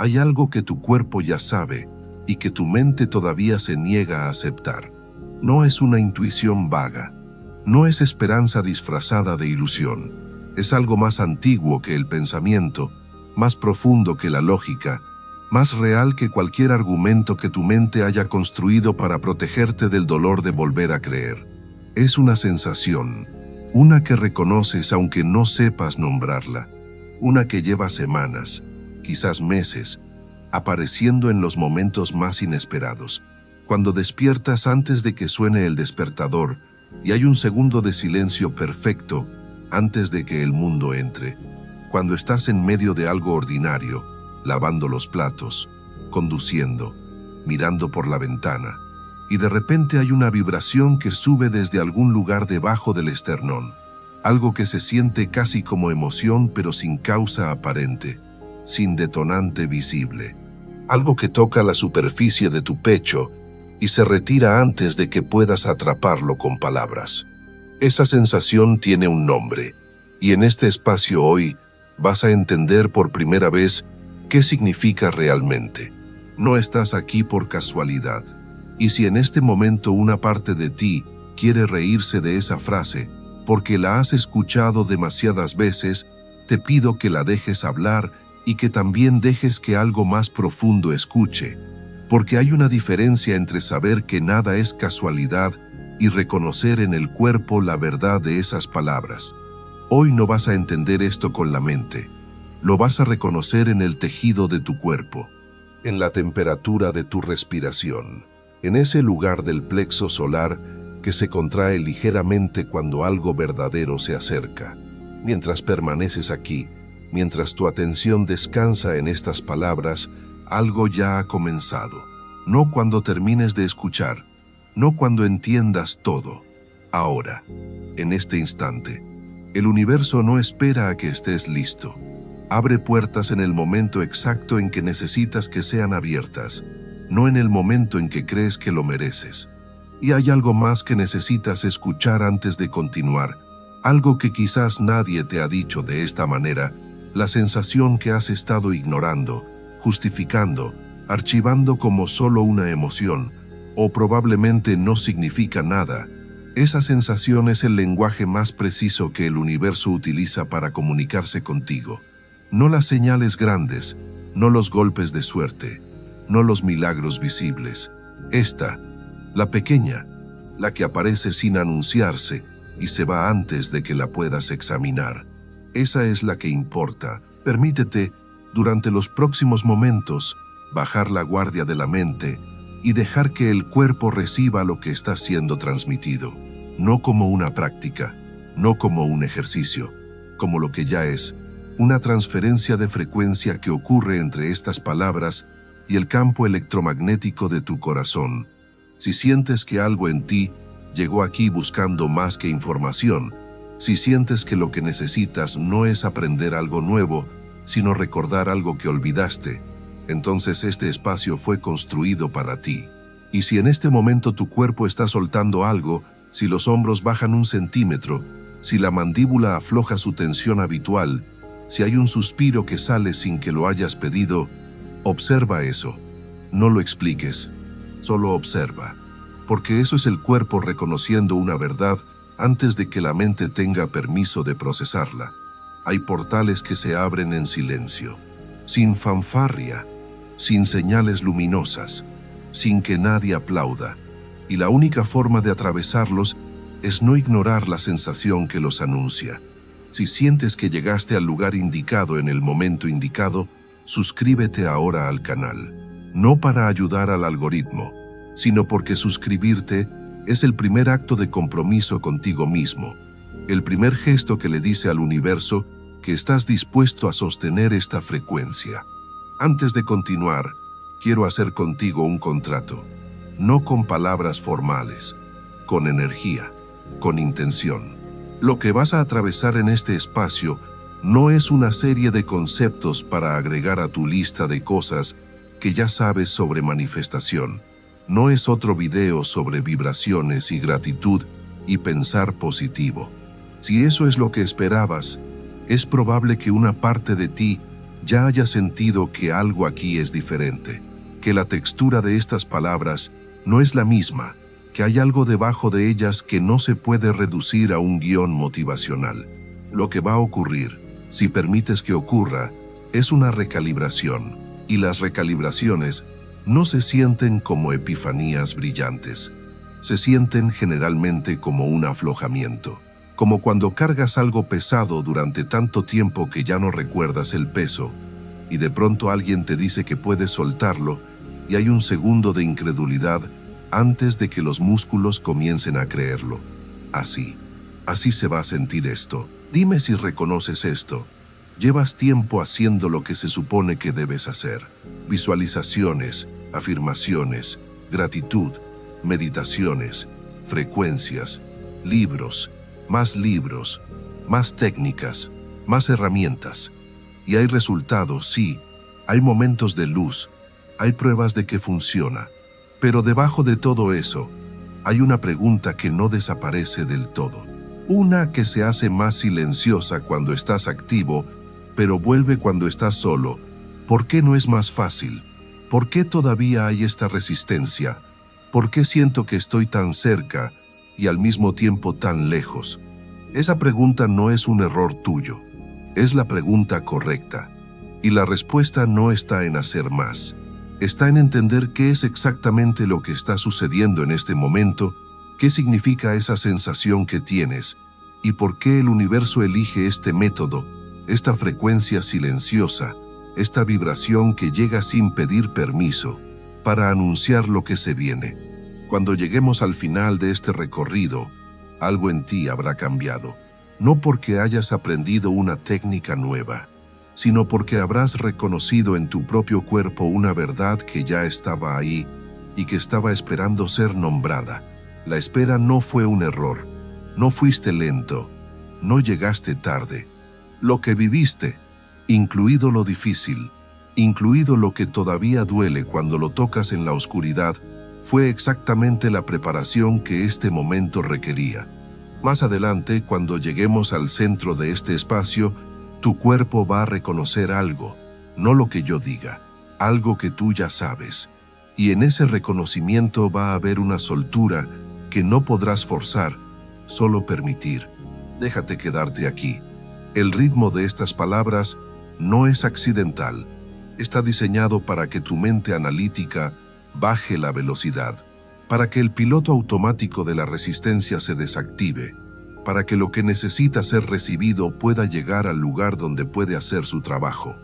Hay algo que tu cuerpo ya sabe y que tu mente todavía se niega a aceptar. No es una intuición vaga, no es esperanza disfrazada de ilusión. Es algo más antiguo que el pensamiento, más profundo que la lógica, más real que cualquier argumento que tu mente haya construido para protegerte del dolor de volver a creer. Es una sensación, una que reconoces aunque no sepas nombrarla, una que lleva semanas, quizás meses, apareciendo en los momentos más inesperados, cuando despiertas antes de que suene el despertador y hay un segundo de silencio perfecto antes de que el mundo entre, cuando estás en medio de algo ordinario, lavando los platos, conduciendo, mirando por la ventana, y de repente hay una vibración que sube desde algún lugar debajo del esternón, algo que se siente casi como emoción pero sin causa aparente, sin detonante visible, algo que toca la superficie de tu pecho y se retira antes de que puedas atraparlo con palabras. Esa sensación tiene un nombre, y en este espacio hoy vas a entender por primera vez qué significa realmente. No estás aquí por casualidad, y si en este momento una parte de ti quiere reírse de esa frase, porque la has escuchado demasiadas veces, te pido que la dejes hablar y que también dejes que algo más profundo escuche, porque hay una diferencia entre saber que nada es casualidad y reconocer en el cuerpo la verdad de esas palabras. Hoy no vas a entender esto con la mente, lo vas a reconocer en el tejido de tu cuerpo, en la temperatura de tu respiración, en ese lugar del plexo solar que se contrae ligeramente cuando algo verdadero se acerca. Mientras permaneces aquí, mientras tu atención descansa en estas palabras, algo ya ha comenzado. No cuando termines de escuchar, no cuando entiendas todo. Ahora, en este instante, el universo no espera a que estés listo. Abre puertas en el momento exacto en que necesitas que sean abiertas, no en el momento en que crees que lo mereces. Y hay algo más que necesitas escuchar antes de continuar, algo que quizás nadie te ha dicho de esta manera, la sensación que has estado ignorando, justificando, archivando como solo una emoción, o probablemente no significa nada. Esa sensación es el lenguaje más preciso que el universo utiliza para comunicarse contigo. No las señales grandes, no los golpes de suerte, no los milagros visibles. Esta, la pequeña, la que aparece sin anunciarse y se va antes de que la puedas examinar. Esa es la que importa. Permítete, durante los próximos momentos, bajar la guardia de la mente y dejar que el cuerpo reciba lo que está siendo transmitido, no como una práctica, no como un ejercicio, como lo que ya es, una transferencia de frecuencia que ocurre entre estas palabras y el campo electromagnético de tu corazón. Si sientes que algo en ti llegó aquí buscando más que información, si sientes que lo que necesitas no es aprender algo nuevo, sino recordar algo que olvidaste, entonces este espacio fue construido para ti. Y si en este momento tu cuerpo está soltando algo, si los hombros bajan 1 centímetro, si la mandíbula afloja su tensión habitual, si hay un suspiro que sale sin que lo hayas pedido, observa eso. No lo expliques, solo observa. Porque eso es el cuerpo reconociendo una verdad antes de que la mente tenga permiso de procesarla. Hay portales que se abren en silencio, sin fanfarria, sin señales luminosas, sin que nadie aplauda, y la única forma de atravesarlos es no ignorar la sensación que los anuncia. Si sientes que llegaste al lugar indicado en el momento indicado, suscríbete ahora al canal, no para ayudar al algoritmo, sino porque suscribirte es el primer acto de compromiso contigo mismo, el primer gesto que le dice al universo que estás dispuesto a sostener esta frecuencia. Antes de continuar, quiero hacer contigo un contrato, no con palabras formales, con energía, con intención. Lo que vas a atravesar en este espacio no es una serie de conceptos para agregar a tu lista de cosas que ya sabes sobre manifestación. No es otro video sobre vibraciones y gratitud y pensar positivo. Si eso es lo que esperabas, es probable que una parte de ti ya hayas sentido que algo aquí es diferente, que la textura de estas palabras no es la misma, que hay algo debajo de ellas que no se puede reducir a un guión motivacional. Lo que va a ocurrir, si permites que ocurra, es una recalibración, y las recalibraciones no se sienten como epifanías brillantes. Se sienten generalmente como un aflojamiento, como cuando cargas algo pesado durante tanto tiempo que ya no recuerdas el peso, y de pronto alguien te dice que puedes soltarlo, y hay un segundo de incredulidad antes de que los músculos comiencen a creerlo. Así se va a sentir esto. Dime si reconoces esto. Llevas tiempo haciendo lo que se supone que debes hacer. Visualizaciones, afirmaciones, gratitud, meditaciones, frecuencias, libros, más técnicas, más herramientas. Y hay resultados, sí, hay momentos de luz, hay pruebas de que funciona. Pero debajo de todo eso, hay una pregunta que no desaparece del todo. Una que se hace más silenciosa cuando estás activo, pero vuelve cuando estás solo. ¿Por qué no es más fácil? ¿Por qué todavía hay esta resistencia? ¿Por qué siento que estoy tan cerca y al mismo tiempo tan lejos? Esa pregunta no es un error tuyo, es la pregunta correcta. Y la respuesta no está en hacer más. Está en entender qué es exactamente lo que está sucediendo en este momento, qué significa esa sensación que tienes, y por qué el universo elige este método, esta frecuencia silenciosa, esta vibración que llega sin pedir permiso, para anunciar lo que se viene. Cuando lleguemos al final de este recorrido, algo en ti habrá cambiado, no porque hayas aprendido una técnica nueva, sino porque habrás reconocido en tu propio cuerpo una verdad que ya estaba ahí y que estaba esperando ser nombrada. La espera no fue un error, no fuiste lento, no llegaste tarde. Lo que viviste, incluido lo difícil, incluido lo que todavía duele cuando lo tocas en la oscuridad, fue exactamente la preparación que este momento requería. Más adelante, cuando lleguemos al centro de este espacio, tu cuerpo va a reconocer algo, no lo que yo diga, algo que tú ya sabes. Y en ese reconocimiento va a haber una soltura que no podrás forzar, solo permitir. Déjate quedarte aquí. El ritmo de estas palabras no es accidental. Está diseñado para que tu mente analítica baje la velocidad, para que el piloto automático de la resistencia se desactive, para que lo que necesita ser recibido pueda llegar al lugar donde puede hacer su trabajo,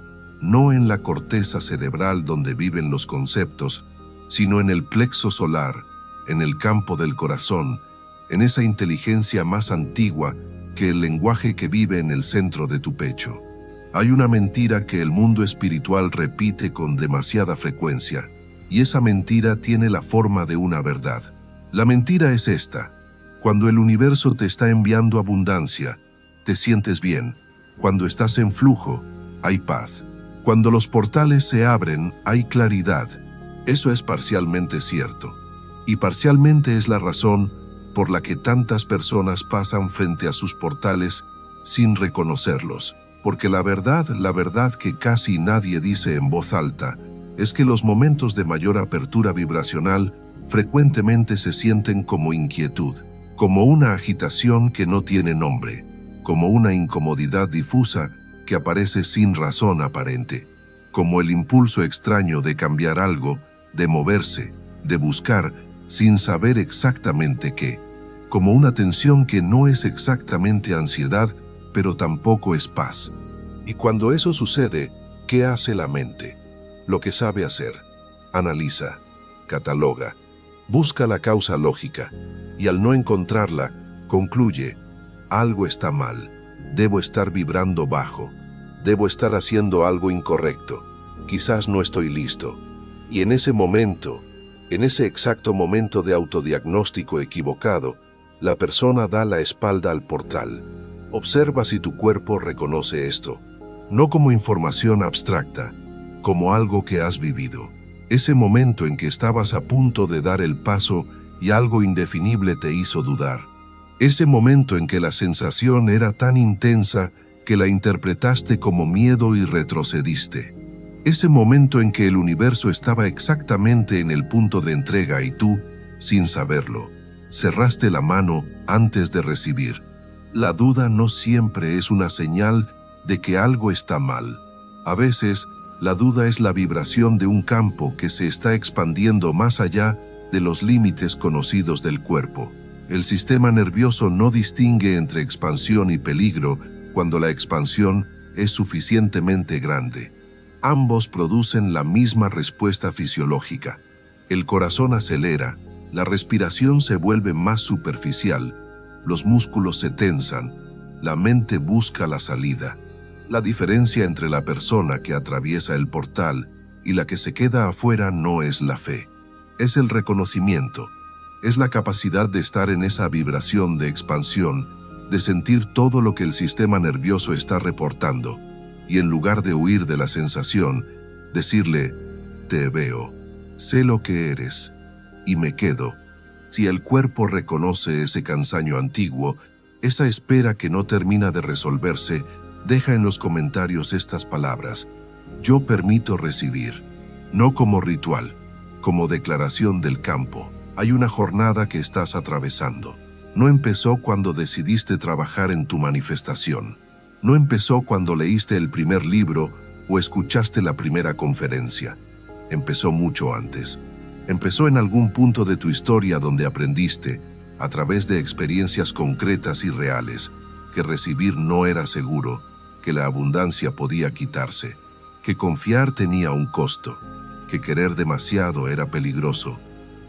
no en la corteza cerebral donde viven los conceptos, sino en el plexo solar, en el campo del corazón, en esa inteligencia más antigua que el lenguaje que vive en el centro de tu pecho. Hay una mentira que el mundo espiritual repite con demasiada frecuencia, y esa mentira tiene la forma de una verdad. La mentira es esta: cuando el universo te está enviando abundancia, te sientes bien. Cuando estás en flujo, hay paz. Cuando los portales se abren, hay claridad. Eso es parcialmente cierto. Y parcialmente es la razón por la que tantas personas pasan frente a sus portales sin reconocerlos. Porque la verdad que casi nadie dice en voz alta, es que los momentos de mayor apertura vibracional frecuentemente se sienten como inquietud, como una agitación que no tiene nombre, como una incomodidad difusa que aparece sin razón aparente, como el impulso extraño de cambiar algo, de moverse, de buscar, sin saber exactamente qué, como una tensión que no es exactamente ansiedad, pero tampoco es paz. Y cuando eso sucede, ¿qué hace la mente? Lo que sabe hacer: analiza, cataloga, busca la causa lógica, y al no encontrarla, concluye: algo está mal, debo estar vibrando bajo, debo estar haciendo algo incorrecto, quizás no estoy listo. Y en ese momento, en ese exacto momento de autodiagnóstico equivocado, la persona da la espalda al portal. Observa si tu cuerpo reconoce esto, no como información abstracta, como algo que has vivido. Ese momento en que estabas a punto de dar el paso y algo indefinible te hizo dudar. Ese momento en que la sensación era tan intensa que la interpretaste como miedo y retrocediste. Ese momento en que el universo estaba exactamente en el punto de entrega y tú, sin saberlo, cerraste la mano antes de recibir. La duda no siempre es una señal de que algo está mal. A veces, la duda es la vibración de un campo que se está expandiendo más allá de los límites conocidos del cuerpo. El sistema nervioso no distingue entre expansión y peligro cuando la expansión es suficientemente grande. Ambos producen la misma respuesta fisiológica. El corazón acelera, la respiración se vuelve más superficial, los músculos se tensan, la mente busca la salida. La diferencia entre la persona que atraviesa el portal y la que se queda afuera no es la fe, es el reconocimiento, es la capacidad de estar en esa vibración de expansión, de sentir todo lo que el sistema nervioso está reportando, y en lugar de huir de la sensación, decirle, te veo, sé lo que eres, y me quedo. Si el cuerpo reconoce ese cansancio antiguo, esa espera que no termina de resolverse, deja en los comentarios estas palabras: yo permito recibir, no como ritual, como declaración del campo. Hay una jornada que estás atravesando. No empezó cuando decidiste trabajar en tu manifestación. No empezó cuando leíste el primer libro o escuchaste la primera conferencia. Empezó mucho antes. Empezó en algún punto de tu historia donde aprendiste, a través de experiencias concretas y reales, que recibir no era seguro, que la abundancia podía quitarse, que confiar tenía un costo, que querer demasiado era peligroso.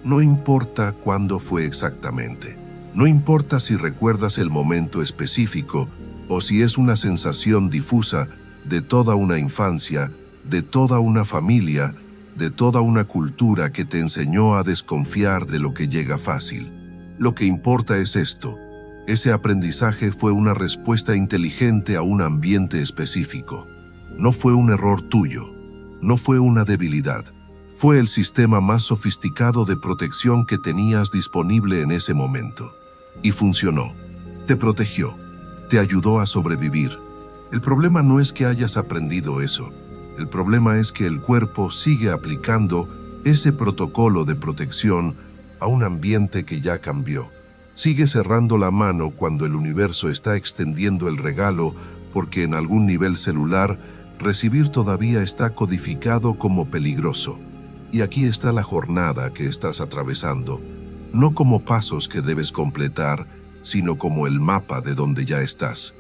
No importa cuándo fue exactamente. No importa si recuerdas el momento específico o si es una sensación difusa de toda una infancia, de toda una familia, de toda una cultura que te enseñó a desconfiar de lo que llega fácil. Lo que importa es esto. Ese aprendizaje fue una respuesta inteligente a un ambiente específico. No fue un error tuyo. No fue una debilidad. Fue el sistema más sofisticado de protección que tenías disponible en ese momento. Y funcionó. Te protegió. Te ayudó a sobrevivir. El problema no es que hayas aprendido eso. El problema es que el cuerpo sigue aplicando ese protocolo de protección a un ambiente que ya cambió. Sigue cerrando la mano cuando el universo está extendiendo el regalo porque en algún nivel celular recibir todavía está codificado como peligroso. Y aquí está la jornada que estás atravesando, no como pasos que debes completar, sino como el mapa de donde ya estás.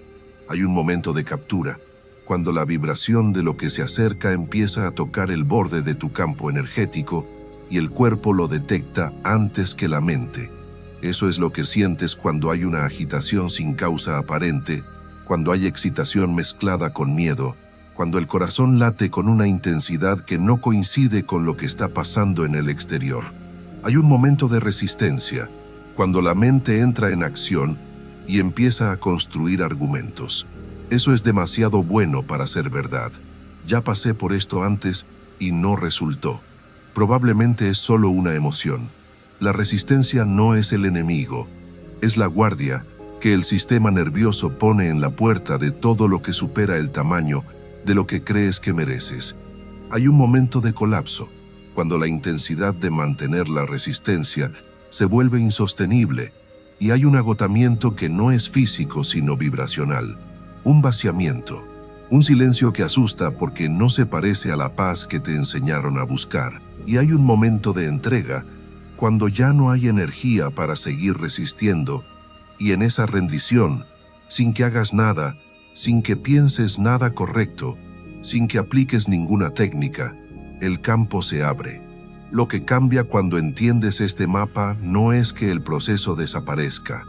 Hay un momento de captura, cuando la vibración de lo que se acerca empieza a tocar el borde de tu campo energético y el cuerpo lo detecta antes que la mente. Eso es lo que sientes cuando hay una agitación sin causa aparente, cuando hay excitación mezclada con miedo, cuando el corazón late con una intensidad que no coincide con lo que está pasando en el exterior. Hay un momento de resistencia, cuando la mente entra en acción y empieza a construir argumentos. Eso es demasiado bueno para ser verdad. Ya pasé por esto antes y no resultó. Probablemente es solo una emoción. La resistencia no es el enemigo, es la guardia que el sistema nervioso pone en la puerta de todo lo que supera el tamaño de lo que crees que mereces. Hay un momento de colapso, cuando la intensidad de mantener la resistencia se vuelve insostenible y hay un agotamiento que no es físico sino vibracional, un vaciamiento, un silencio que asusta porque no se parece a la paz que te enseñaron a buscar. Y hay un momento de entrega, cuando ya no hay energía para seguir resistiendo, y en esa rendición, sin que hagas nada, sin que pienses nada correcto, sin que apliques ninguna técnica, el campo se abre. Lo que cambia cuando entiendes este mapa no es que el proceso desaparezca,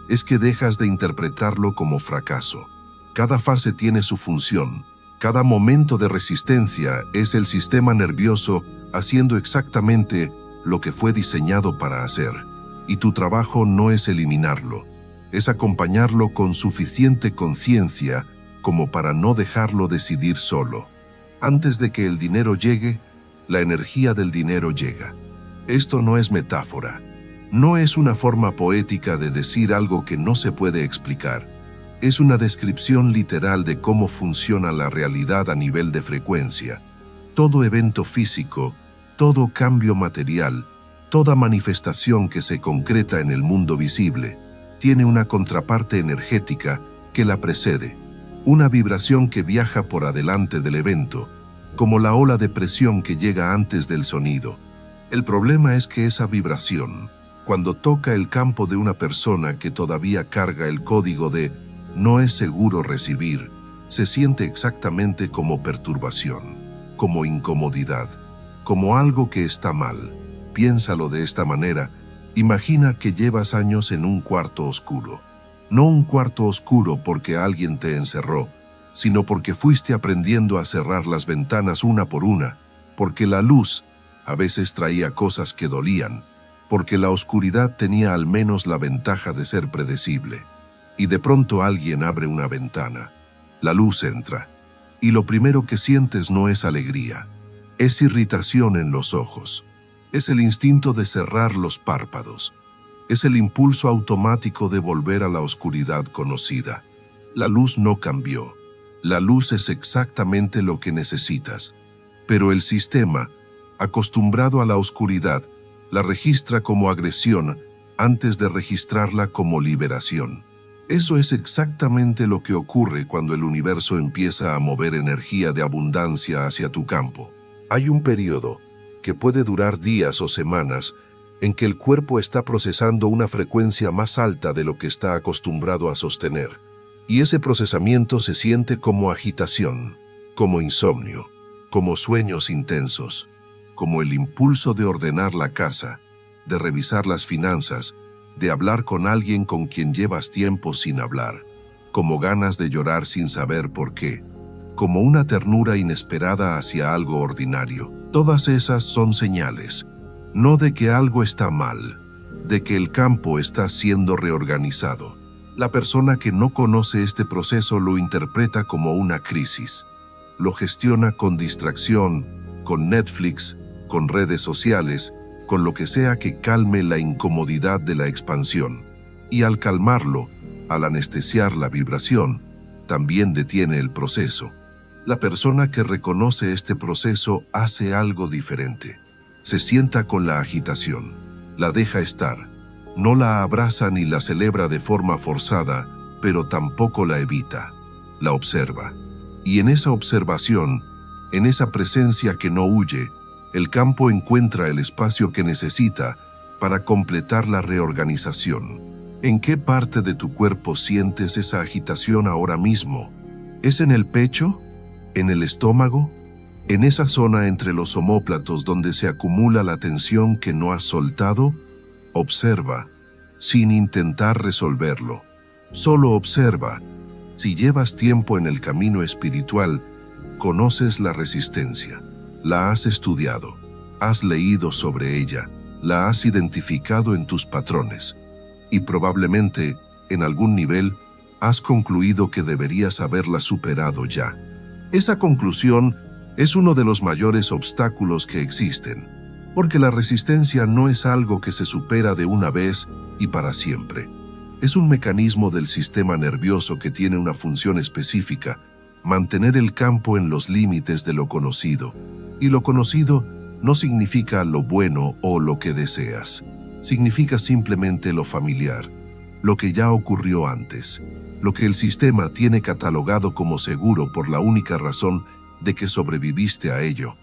es que dejas de interpretarlo como fracaso. Cada fase tiene su función. Cada momento de resistencia es el sistema nervioso haciendo exactamente lo que fue diseñado para hacer. Y tu trabajo no es eliminarlo, es acompañarlo con suficiente conciencia como para no dejarlo decidir solo. Antes de que el dinero llegue, la energía del dinero llega. Esto no es metáfora. No es una forma poética de decir algo que no se puede explicar. Es una descripción literal de cómo funciona la realidad a nivel de frecuencia. Todo evento físico, todo cambio material, toda manifestación que se concreta en el mundo visible, tiene una contraparte energética que la precede, una vibración que viaja por adelante del evento, como la ola de presión que llega antes del sonido. El problema es que esa vibración, cuando toca el campo de una persona que todavía carga el código de no es seguro recibir, se siente exactamente como perturbación, como incomodidad, como algo que está mal. Piénsalo de esta manera. Imagina que llevas años en un cuarto oscuro. No un cuarto oscuro porque alguien te encerró, sino porque fuiste aprendiendo a cerrar las ventanas una por una, porque la luz a veces traía cosas que dolían, porque la oscuridad tenía al menos la ventaja de ser predecible. Y de pronto alguien abre una ventana. La luz entra, y lo primero que sientes no es alegría, es irritación en los ojos. Es el instinto de cerrar los párpados. Es el impulso automático de volver a la oscuridad conocida. La luz no cambió. La luz es exactamente lo que necesitas. Pero el sistema, acostumbrado a la oscuridad, la registra como agresión antes de registrarla como liberación. Eso es exactamente lo que ocurre cuando el universo empieza a mover energía de abundancia hacia tu campo. Hay un periodo, que puede durar días o semanas, en que el cuerpo está procesando una frecuencia más alta de lo que está acostumbrado a sostener. Y ese procesamiento se siente como agitación, como insomnio, como sueños intensos, como el impulso de ordenar la casa, de revisar las finanzas, de hablar con alguien con quien llevas tiempo sin hablar, como ganas de llorar sin saber por qué, como una ternura inesperada hacia algo ordinario. Todas esas son señales, no de que algo está mal, de que el campo está siendo reorganizado. La persona que no conoce este proceso lo interpreta como una crisis. Lo gestiona con distracción, con Netflix, con redes sociales, con lo que sea que calme la incomodidad de la expansión. Y al calmarlo, al anestesiar la vibración, también detiene el proceso. La persona que reconoce este proceso hace algo diferente. Se sienta con la agitación, la deja estar. No la abraza ni la celebra de forma forzada, pero tampoco la evita. La observa. Y en esa observación, en esa presencia que no huye, el campo encuentra el espacio que necesita para completar la reorganización. ¿En qué parte de tu cuerpo sientes esa agitación ahora mismo? ¿Es en el pecho? ¿En el estómago? ¿En esa zona entre los omóplatos donde se acumula la tensión que no has soltado? Observa, sin intentar resolverlo. Solo observa. Si llevas tiempo en el camino espiritual, conoces la resistencia. La has estudiado, has leído sobre ella, la has identificado en tus patrones y probablemente, en algún nivel, has concluido que deberías haberla superado ya. Esa conclusión es uno de los mayores obstáculos que existen, porque la resistencia no es algo que se supera de una vez y para siempre. Es un mecanismo del sistema nervioso que tiene una función específica, mantener el campo en los límites de lo conocido. Y lo conocido no significa lo bueno o lo que deseas. Significa simplemente lo familiar, lo que ya ocurrió antes, lo que el sistema tiene catalogado como seguro por la única razón de que sobreviviste a ello.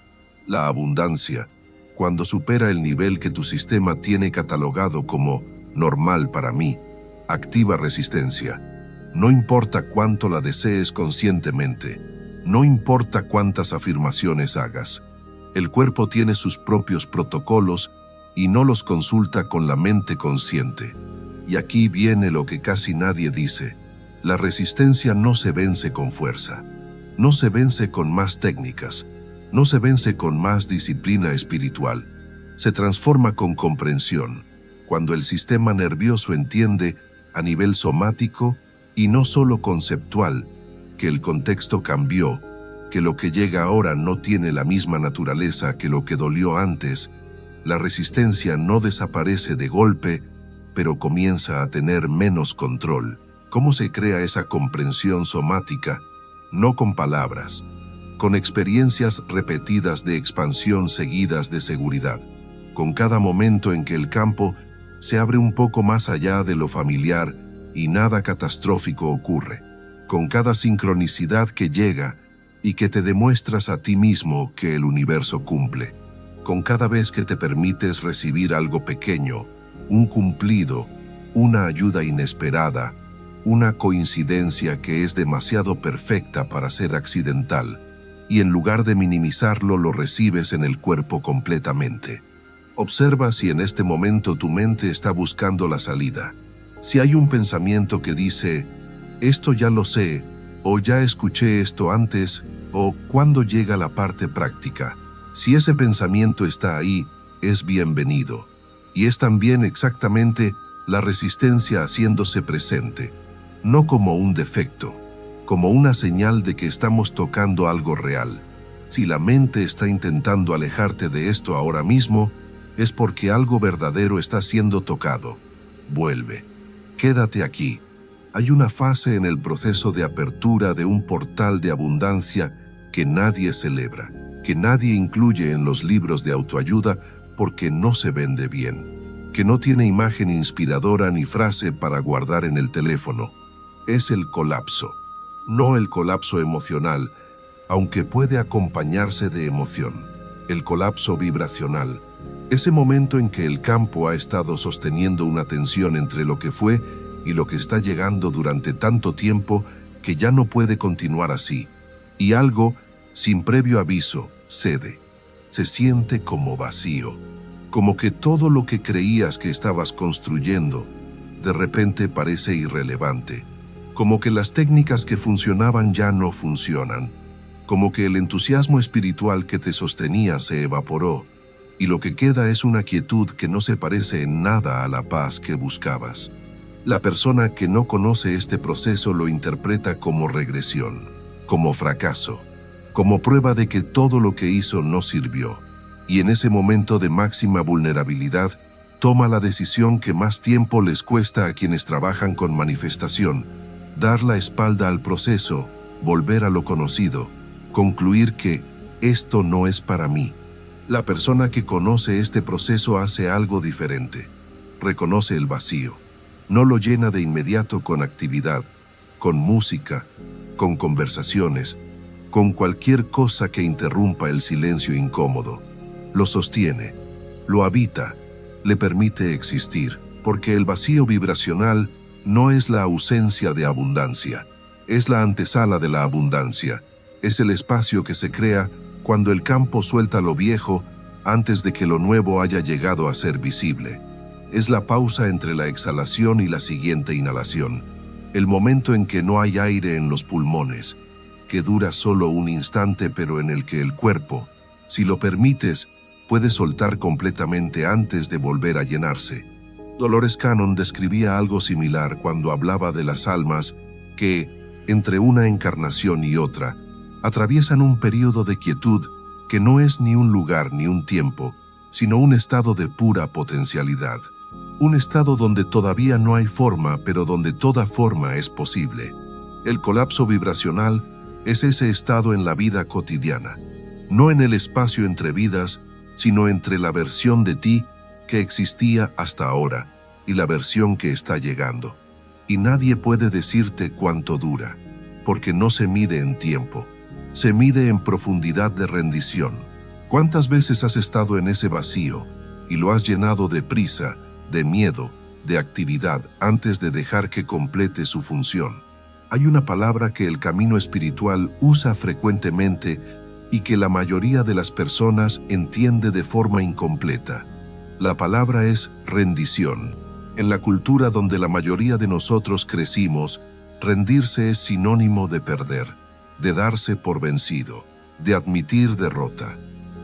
La abundancia, cuando supera el nivel que tu sistema tiene catalogado como normal para mí, activa resistencia. No importa cuánto la desees conscientemente, no importa cuántas afirmaciones hagas. El cuerpo tiene sus propios protocolos y no los consulta con la mente consciente. Y aquí viene lo que casi nadie dice. La resistencia no se vence con fuerza, no se vence con más técnicas, no se vence con más disciplina espiritual. Se transforma con comprensión, cuando el sistema nervioso entiende a nivel somático y no solo conceptual, que el contexto cambió, que lo que llega ahora no tiene la misma naturaleza que lo que dolió antes. La resistencia no desaparece de golpe, pero comienza a tener menos control. ¿Cómo se crea esa comprensión somática? No con palabras, con experiencias repetidas de expansión seguidas de seguridad, con cada momento en que el campo se abre un poco más allá de lo familiar y nada catastrófico ocurre, con cada sincronicidad que llega y que te demuestras a ti mismo que el universo cumple, con cada vez que te permites recibir algo pequeño, un cumplido, una ayuda inesperada, una coincidencia que es demasiado perfecta para ser accidental, y en lugar de minimizarlo lo recibes en el cuerpo completamente. Observa si en este momento tu mente está buscando la salida. Si hay un pensamiento que dice, esto ya lo sé, o ya escuché esto antes, o ¿cuándo llega la parte práctica? Si ese pensamiento está ahí, es bienvenido. Y es también exactamente la resistencia haciéndose presente, no como un defecto, como una señal de que estamos tocando algo real. Si la mente está intentando alejarte de esto ahora mismo, es porque algo verdadero está siendo tocado. Vuelve. Quédate aquí. Hay una fase en el proceso de apertura de un portal de abundancia que nadie celebra, que nadie incluye en los libros de autoayuda porque no se vende bien, que no tiene imagen inspiradora ni frase para guardar en el teléfono. Es el colapso, no el colapso emocional, aunque puede acompañarse de emoción. El colapso vibracional, ese momento en que el campo ha estado sosteniendo una tensión entre lo que fue y lo que está llegando durante tanto tiempo que ya no puede continuar así, y algo, sin previo aviso, cede. Se siente como vacío, como que todo lo que creías que estabas construyendo, de repente parece irrelevante, como que las técnicas que funcionaban ya no funcionan, como que el entusiasmo espiritual que te sostenía se evaporó, y lo que queda es una quietud que no se parece en nada a la paz que buscabas. La persona que no conoce este proceso lo interpreta como regresión, como fracaso, como prueba de que todo lo que hizo no sirvió, y en ese momento de máxima vulnerabilidad, toma la decisión que más tiempo les cuesta a quienes trabajan con manifestación: dar la espalda al proceso, volver a lo conocido, concluir que esto no es para mí. La persona que conoce este proceso hace algo diferente. Reconoce el vacío. No lo llena de inmediato con actividad, con música, con conversaciones, con cualquier cosa que interrumpa el silencio incómodo. Lo sostiene, lo habita, le permite existir, porque el vacío vibracional no es la ausencia de abundancia, es la antesala de la abundancia, es el espacio que se crea cuando el campo suelta lo viejo antes de que lo nuevo haya llegado a ser visible. Es la pausa entre la exhalación y la siguiente inhalación, el momento en que no hay aire en los pulmones, que dura solo un instante pero en el que el cuerpo, si lo permites, puede soltar completamente antes de volver a llenarse. Dolores Cannon describía algo similar cuando hablaba de las almas que, entre una encarnación y otra, atraviesan un período de quietud que no es ni un lugar ni un tiempo, sino un estado de pura potencialidad. Un estado donde todavía no hay forma, pero donde toda forma es posible. El colapso vibracional es ese estado en la vida cotidiana, no en el espacio entre vidas, sino entre la versión de ti que existía hasta ahora y la versión que está llegando. Y nadie puede decirte cuánto dura, porque no se mide en tiempo, se mide en profundidad de rendición. ¿Cuántas veces has estado en ese vacío y lo has llenado de prisa, de miedo, de actividad antes de dejar que complete su función? Hay una palabra que el camino espiritual usa frecuentemente y que la mayoría de las personas entiende de forma incompleta. La palabra es rendición. En la cultura donde la mayoría de nosotros crecimos, rendirse es sinónimo de perder, de darse por vencido, de admitir derrota,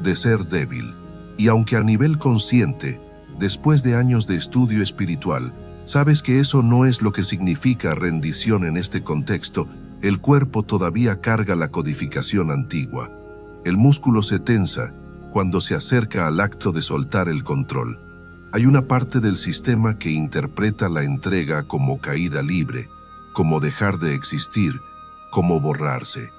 de ser débil. Y aunque a nivel consciente, después de años de estudio espiritual, sabes que eso no es lo que significa rendición en este contexto, el cuerpo todavía carga la codificación antigua. El músculo se tensa cuando se acerca al acto de soltar el control. Hay una parte del sistema que interpreta la entrega como caída libre, como dejar de existir, como borrarse.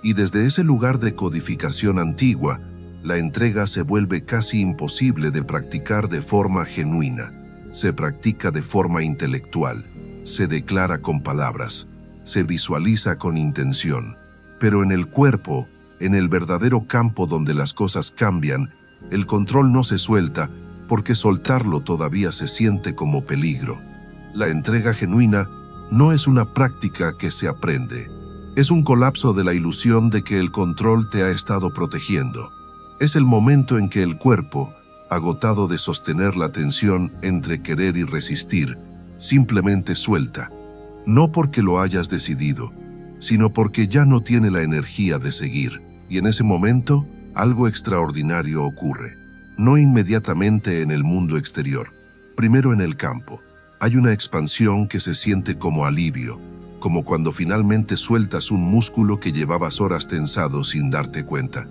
Y desde ese lugar de codificación antigua, la entrega se vuelve casi imposible de practicar de forma genuina. Se practica de forma intelectual, se declara con palabras, se visualiza con intención. Pero en el cuerpo, en el verdadero campo donde las cosas cambian, el control no se suelta porque soltarlo todavía se siente como peligro. La entrega genuina no es una práctica que se aprende. Es un colapso de la ilusión de que el control te ha estado protegiendo. Es el momento en que el cuerpo, agotado de sostener la tensión entre querer y resistir, simplemente suelta. No porque lo hayas decidido, sino porque ya no tiene la energía de seguir. Y en ese momento, algo extraordinario ocurre. No inmediatamente en el mundo exterior, primero en el campo. Hay una expansión que se siente como alivio, como cuando finalmente sueltas un músculo que llevabas horas tensado sin darte cuenta.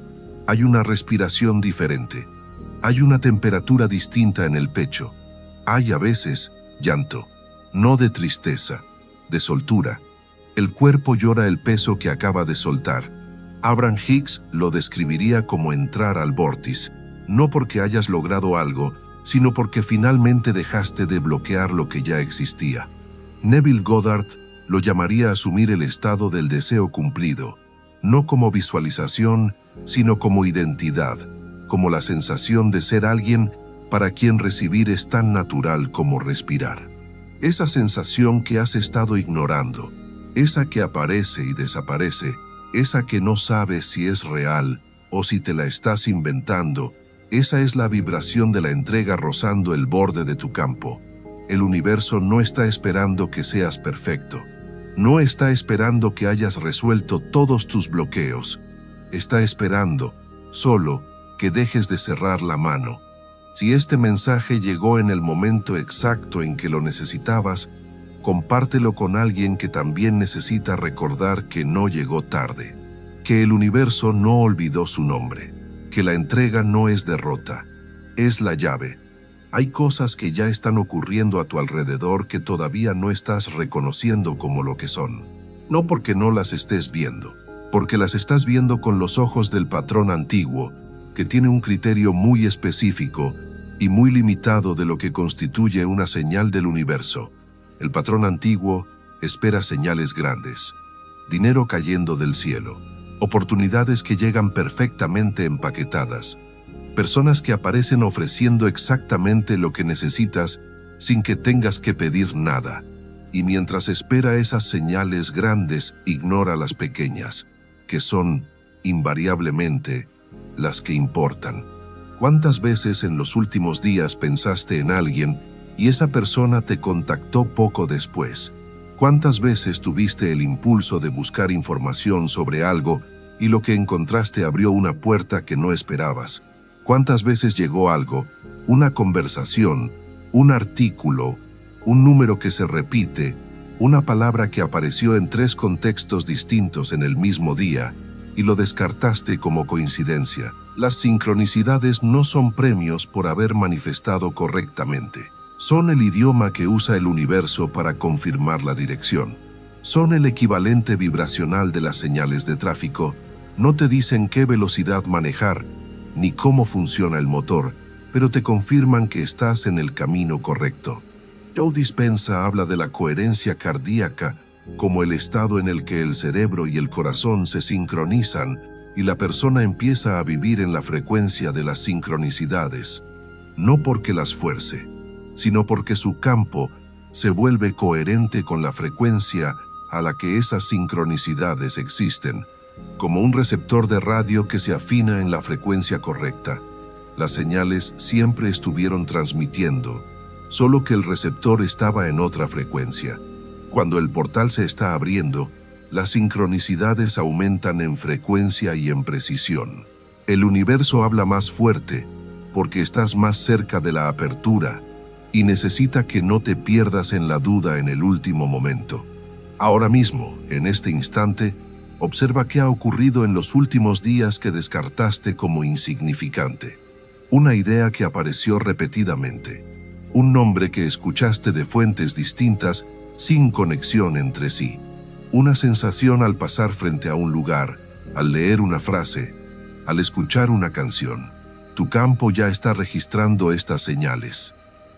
Hay una respiración diferente. Hay una temperatura distinta en el pecho. Hay a veces llanto, no de tristeza, de soltura. El cuerpo llora el peso que acaba de soltar. Abraham Hicks lo describiría como entrar al vórtice, no porque hayas logrado algo, sino porque finalmente dejaste de bloquear lo que ya existía. Neville Goddard lo llamaría asumir el estado del deseo cumplido, no como visualización, sino como identidad, como la sensación de ser alguien para quien recibir es tan natural como respirar. Esa sensación que has estado ignorando, esa que aparece y desaparece, esa que no sabes si es real o si te la estás inventando, esa es la vibración de la entrega rozando el borde de tu campo. El universo no está esperando que seas perfecto. No está esperando que hayas resuelto todos tus bloqueos. Está esperando, solo, que dejes de cerrar la mano. Si este mensaje llegó en el momento exacto en que lo necesitabas, compártelo con alguien que también necesita recordar que no llegó tarde, que el universo no olvidó su nombre, que la entrega no es derrota, es la llave. Hay cosas que ya están ocurriendo a tu alrededor que todavía no estás reconociendo como lo que son. No porque no las estés viendo, porque las estás viendo con los ojos del patrón antiguo, que tiene un criterio muy específico y muy limitado de lo que constituye una señal del universo. El patrón antiguo espera señales grandes, dinero cayendo del cielo, oportunidades que llegan perfectamente empaquetadas, personas que aparecen ofreciendo exactamente lo que necesitas sin que tengas que pedir nada. Y mientras espera esas señales grandes, ignora las pequeñas, que son, invariablemente, las que importan. ¿Cuántas veces en los últimos días pensaste en alguien y esa persona te contactó poco después? ¿Cuántas veces tuviste el impulso de buscar información sobre algo y lo que encontraste abrió una puerta que no esperabas? ¿Cuántas veces llegó algo, una conversación, un artículo, un número que se repite, una palabra que apareció en 3 contextos distintos en el mismo día y lo descartaste como coincidencia? Las sincronicidades no son premios por haber manifestado correctamente. Son el idioma que usa el universo para confirmar la dirección. Son el equivalente vibracional de las señales de tráfico. No te dicen qué velocidad manejar, ni cómo funciona el motor, pero te confirman que estás en el camino correcto. Joe Dispenza habla de la coherencia cardíaca como el estado en el que el cerebro y el corazón se sincronizan y la persona empieza a vivir en la frecuencia de las sincronicidades, no porque las fuerce, sino porque su campo se vuelve coherente con la frecuencia a la que esas sincronicidades existen, como un receptor de radio que se afina en la frecuencia correcta. Las señales siempre estuvieron transmitiendo, solo que el receptor estaba en otra frecuencia. Cuando el portal se está abriendo, las sincronicidades aumentan en frecuencia y en precisión. El universo habla más fuerte porque estás más cerca de la apertura y necesita que no te pierdas en la duda en el último momento. Ahora mismo, en este instante, observa qué ha ocurrido en los últimos días que descartaste como insignificante. Una idea que apareció repetidamente. Un nombre que escuchaste de fuentes distintas sin conexión entre sí. Una sensación al pasar frente a un lugar, al leer una frase, al escuchar una canción. Tu campo ya está registrando estas señales.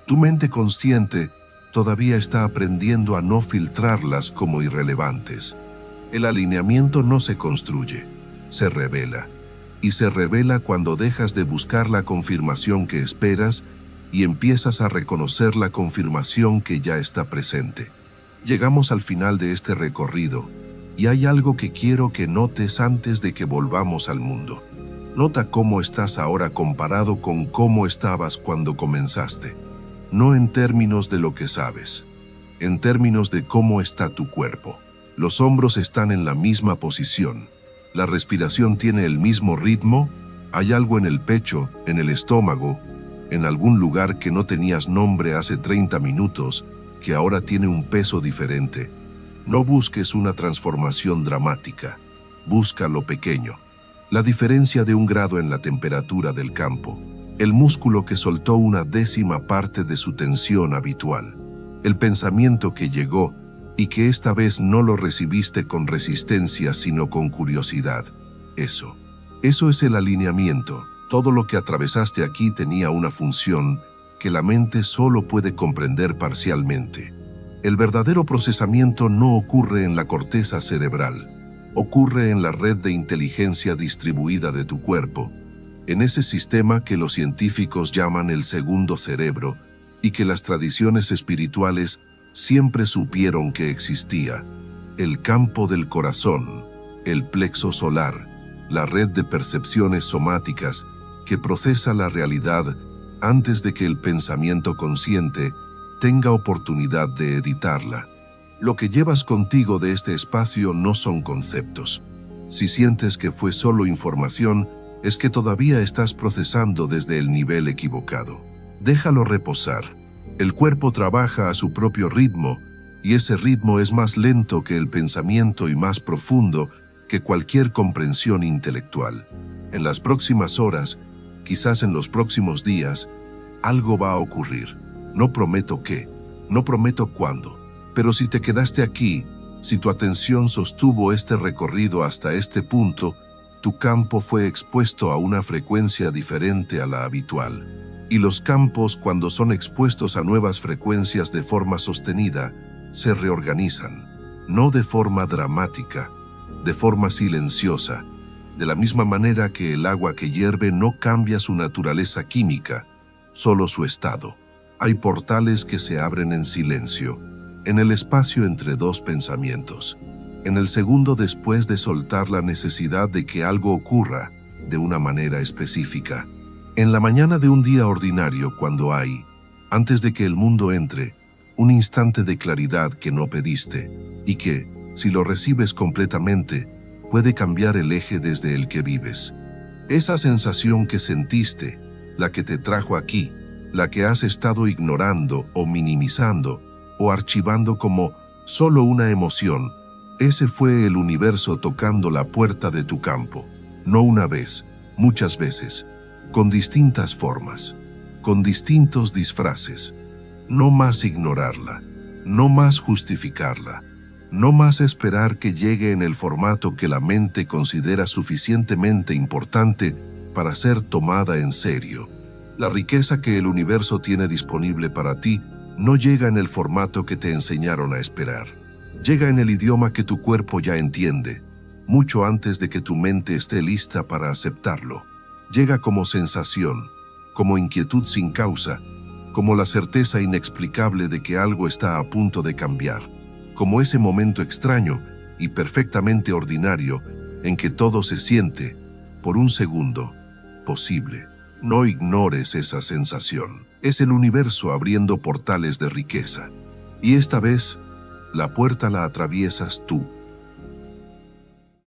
Tu mente consciente todavía está aprendiendo a no filtrarlas como irrelevantes. El alineamiento no se construye, se revela. Y se revela cuando dejas de buscar la confirmación que esperas y empiezas a reconocer la confirmación que ya está presente. Llegamos al final de este recorrido y hay algo que quiero que notes antes de que volvamos al mundo. Nota cómo estás ahora comparado con cómo estabas cuando comenzaste. No en términos de lo que sabes, en términos de cómo está tu cuerpo. Los hombros están en la misma posición. La respiración tiene el mismo ritmo. Hay algo en el pecho, en el estómago, en algún lugar que no tenías nombre hace 30 minutos, que ahora tiene un peso diferente. No busques una transformación dramática. Busca lo pequeño. La diferencia de 1 grado en la temperatura del campo. El músculo que soltó una 10ª parte de su tensión habitual. El pensamiento que llegó y que esta vez no lo recibiste con resistencia sino con curiosidad. Eso es el alineamiento. Todo lo que atravesaste aquí tenía una función que la mente solo puede comprender parcialmente. El verdadero procesamiento no ocurre en la corteza cerebral, ocurre en la red de inteligencia distribuida de tu cuerpo, en ese sistema que los científicos llaman el segundo cerebro y que las tradiciones espirituales siempre supieron que existía. El campo del corazón, el plexo solar, la red de percepciones somáticas que procesa la realidad antes de que el pensamiento consciente tenga oportunidad de editarla. Lo que llevas contigo de este espacio no son conceptos. Si sientes que fue solo información, es que todavía estás procesando desde el nivel equivocado. Déjalo reposar. El cuerpo trabaja a su propio ritmo, y ese ritmo es más lento que el pensamiento y más profundo que cualquier comprensión intelectual. En las próximas horas, quizás en los próximos días, algo va a ocurrir. No prometo qué, no prometo cuándo, pero si te quedaste aquí, si tu atención sostuvo este recorrido hasta este punto, tu campo fue expuesto a una frecuencia diferente a la habitual. Y los campos, cuando son expuestos a nuevas frecuencias de forma sostenida, se reorganizan, no de forma dramática, de forma silenciosa, de la misma manera que el agua que hierve no cambia su naturaleza química, solo su estado. Hay portales que se abren en silencio, en el espacio entre dos pensamientos, en el segundo después de soltar la necesidad de que algo ocurra de una manera específica. En la mañana de un día ordinario, cuando hay, antes de que el mundo entre, un instante de claridad que no pediste y que, si lo recibes completamente, puede cambiar el eje desde el que vives. Esa sensación que sentiste, la que te trajo aquí, la que has estado ignorando o minimizando o archivando como solo una emoción, ese fue el universo tocando la puerta de tu campo, no una vez, muchas veces, con distintas formas, con distintos disfraces. No más ignorarla, no más justificarla, no más esperar que llegue en el formato que la mente considera suficientemente importante para ser tomada en serio. La riqueza que el universo tiene disponible para ti no llega en el formato que te enseñaron a esperar. Llega en el idioma que tu cuerpo ya entiende, mucho antes de que tu mente esté lista para aceptarlo. Llega como sensación, como inquietud sin causa, como la certeza inexplicable de que algo está a punto de cambiar, como ese momento extraño y perfectamente ordinario en que todo se siente, por un segundo, posible. No ignores esa sensación. Es el universo abriendo portales de riqueza. Y esta vez, la puerta la atraviesas tú.